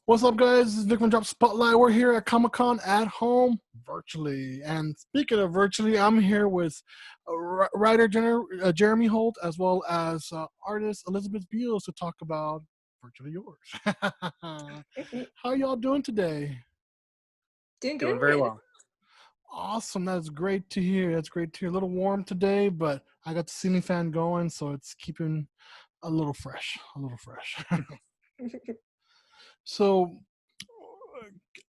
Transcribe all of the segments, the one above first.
What's up, guys? This is Vic from Drop Spotlight. We're here at Comic-Con at home virtually. And speaking of virtually, I'm here with writer Jeremy Holt as well as artist Elizabeth Beals to talk about Virtually Yours. How y'all doing today? Doing Doing good. very well. Awesome. That's great to hear. That's great to hear. A little warm today, but I got the ceiling fan going, so it's keeping a little fresh. So,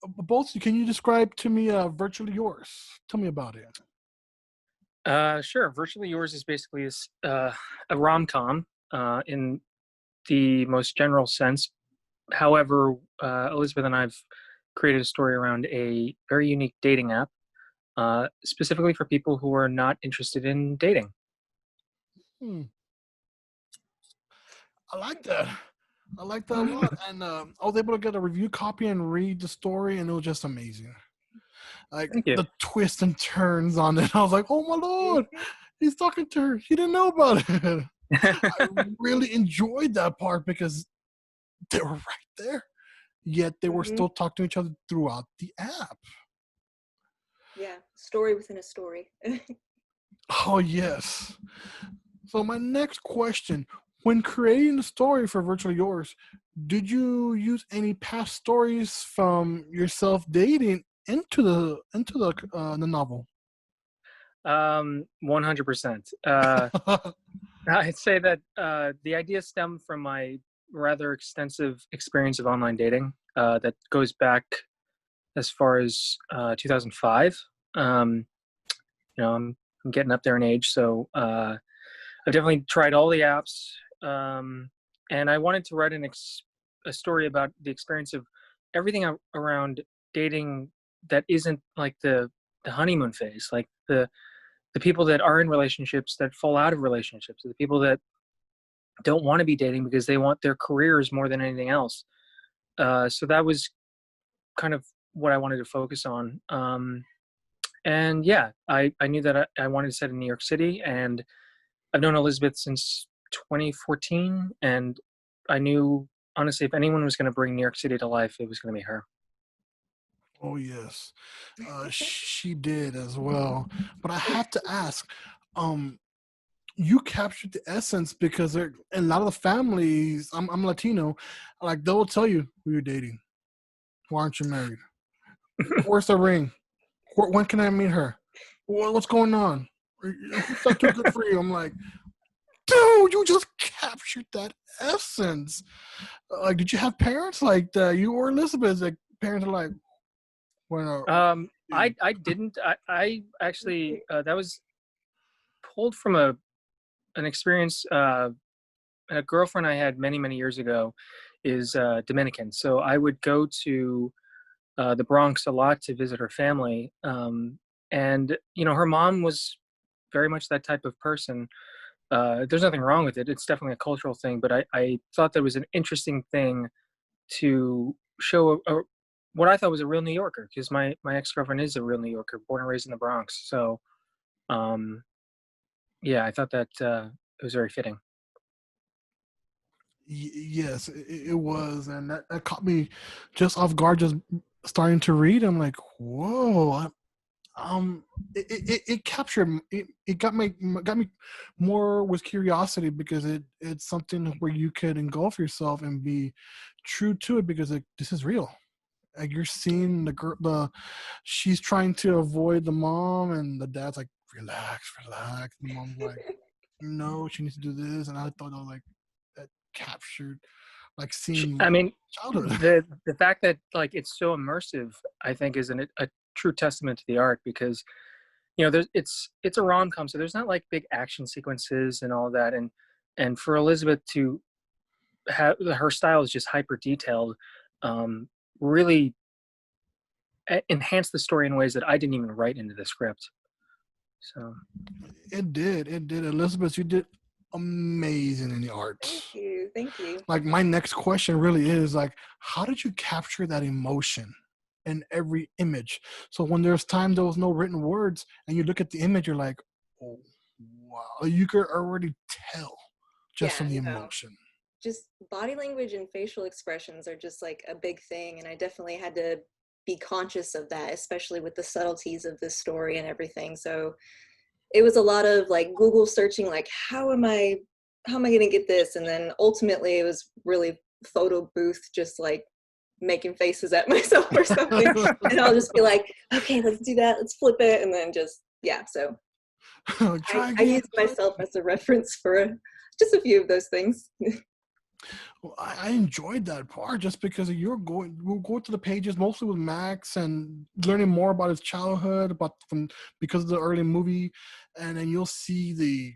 both, can you describe to me Virtually Yours? Tell me about it. Sure. Virtually Yours is basically a rom-com in the most general sense. However, Elizabeth and I've created a story around a very unique dating app, specifically for people who are not interested in dating. I like that. I like that a lot. And I was able to get a review copy and read the story, and it was just amazing. Like the twists and turns on it. I was like, oh my Lord, he's talking to her. He didn't know about it. I really enjoyed that part because they were right there. Yet they were still talking to each other throughout the app. Yeah, story within a story. Oh, yes. So my next question, when creating the story for Virtually Yours, did you use any past stories from yourself dating into the novel? 100%. I'd say that the idea stemmed from my rather extensive experience of online dating that goes back as far as 2005. I'm getting up there in age, so I've definitely tried all the apps, and I wanted to write a story about the experience of everything around dating that isn't like the honeymoon phase, like the people that are in relationships that fall out of relationships, the people that don't want to be dating because they want their careers more than anything else. So that was kind of what I wanted to focus on. And yeah, I knew that I wanted to set in New York City, and I've known Elizabeth since 2014, and I knew, honestly, if anyone was going to bring New York City to life, it was going to be her. Oh, yes. She did as well. But I have to ask, you captured the essence because in a lot of the families, I'm Latino, like they'll tell you who you're dating. Why aren't you married? Where's the ring? When can I meet her? What's going on? Who's that too good for you? I'm like, dude, you just captured that essence. Like, did you have parents like that? You or Elizabeth, like parents are like, I didn't. I actually that was pulled from an experience. A girlfriend I had many years ago is Dominican, so I would go to the Bronx a lot to visit her family, and her mom was very much that type of person. There's nothing wrong with it. It's definitely a cultural thing, but I thought that was an interesting thing to show what I thought was a real New Yorker, because my ex-girlfriend is a real New Yorker, born and raised in the Bronx. So, yeah, I thought that it was very fitting. Yes, it was, and that caught me just off guard. Just starting to read, I'm like, whoa. It captured it got me more with curiosity because it's something where you could engulf yourself and be true to it because this is real. Like you're seeing the girl, she's trying to avoid the mom, and the dad's like, relax. And the mom's like, no, she needs to do this, and I thought I was like that captured like seeing. I mean, childhood. the fact that like it's so immersive, I think, is a true testament to the art, because it's a rom-com, so there's not like big action sequences and all that, and for Elizabeth to have her style is just hyper detailed, really enhance the story in ways that I didn't even write into the script. So it did Elizabeth, you did amazing in the art. Thank you. Like my next question really is like, how did you capture that emotion in every image? So when there's time there was no written words and you look at the image, you're like, oh wow, you could already tell just from the emotion. just body language and facial expressions are just like a big thing, and I definitely had to be conscious of that, especially with the subtleties of this story and everything. So it was a lot of like Google searching, like how am I going to get this? And then ultimately it was really photo booth, just like making faces at myself or something. And I'll just be like, okay, let's do that. Let's flip it. And then just, yeah. So Try I again. use myself as a reference for just a few of those things. Well, I enjoyed that part just because we'll go to the pages mostly with Max and learning more about his childhood, because of the early movie, and then you'll see the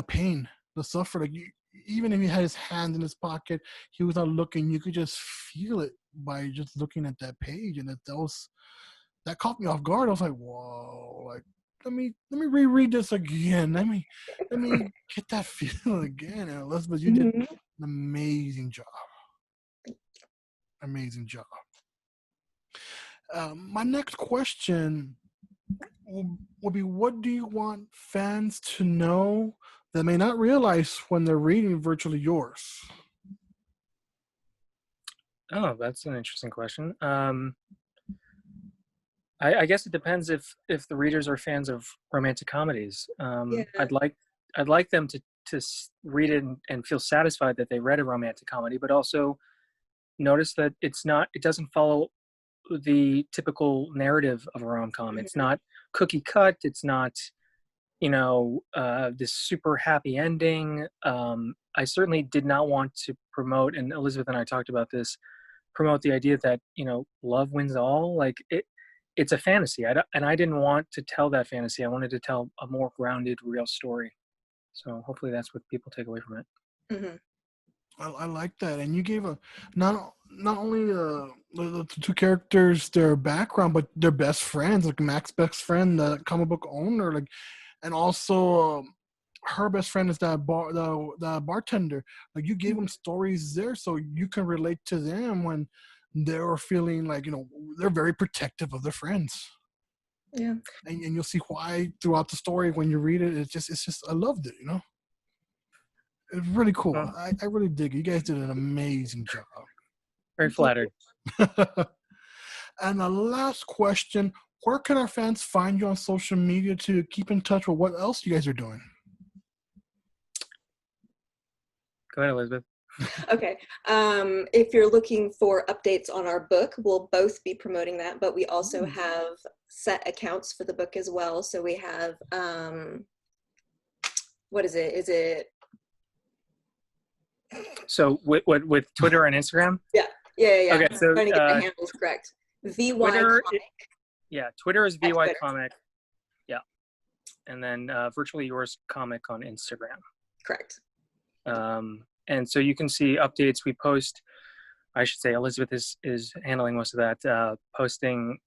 pain, the suffer. Like even if he had his hand in his pocket, he was not looking. You could just feel it by just looking at that page, and that caught me off guard. I was like, whoa, like let me reread this again. Let me get that feel again. And Elizabeth, you did Mhm. an amazing job. Amazing job. My next question will be, what do you want fans to know that may not realize when they're reading Virtually Yours? Oh, that's an interesting question. I guess it depends if the readers are fans of romantic comedies. Yeah. I'd like them to read it and feel satisfied that they read a romantic comedy, but also notice that it doesn't follow the typical narrative of a rom-com. It's not cookie cut. It's not this super happy ending. I certainly did not want to promote, and Elizabeth and I talked about this, promote the idea that love wins all. Like it's a fantasy. And I didn't want to tell that fantasy. I wanted to tell a more grounded, real story. So hopefully that's what people take away from it. Mm-hmm. I like that, and you gave not only the two characters their background, but their best friends, like Mac's best friend, the comic book owner, like, and also her best friend is the bartender. Like you gave them stories there, so you can relate to them when they're feeling like they're very protective of their friends. Yeah. And you'll see why throughout the story when you read it. It's just I loved it. It's really cool. Well, I really dig it. You guys did an amazing job. very flattered. And the last question, where can our fans find you on social media to keep in touch with what else you guys are doing? Go ahead, Elizabeth. Okay. If you're looking for updates on our book, we'll both be promoting that, but we also have set accounts for the book as well. So we have, what is it? Is it? So with Twitter and Instagram? Yeah. Okay, so I'm trying to get the handles correct. VY Twitter, Comic. Twitter is VY Twitter. Comic. Yeah. And then Virtually Yours Comic on Instagram. Correct. And so you can see updates we post. I should say Elizabeth is handling most of that, posting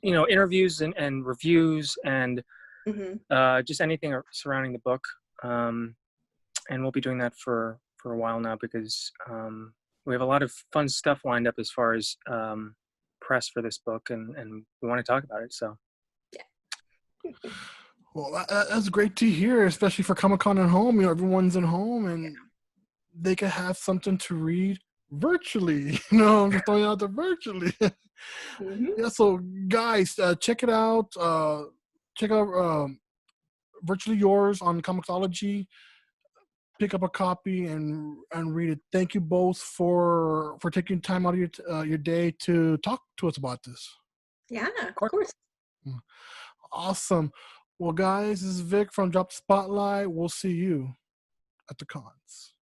interviews and reviews and just anything surrounding the book. And we'll be doing that for a while now because we have a lot of fun stuff lined up as far as press for this book, and we want to talk about it. So yeah. Well, that's great to hear, especially for Comic-Con at home. Everyone's at home and they can have something to read virtually. I'm just throwing it out there virtually. Yeah, so guys, check it out. Check out Virtually Yours on Comixology. Pick up a copy and read it. Thank you both for taking time out of your day to talk to us about this. Yeah, of course. Awesome. Well, guys, this is Vic from Drop the Spotlight. We'll see you at the cons.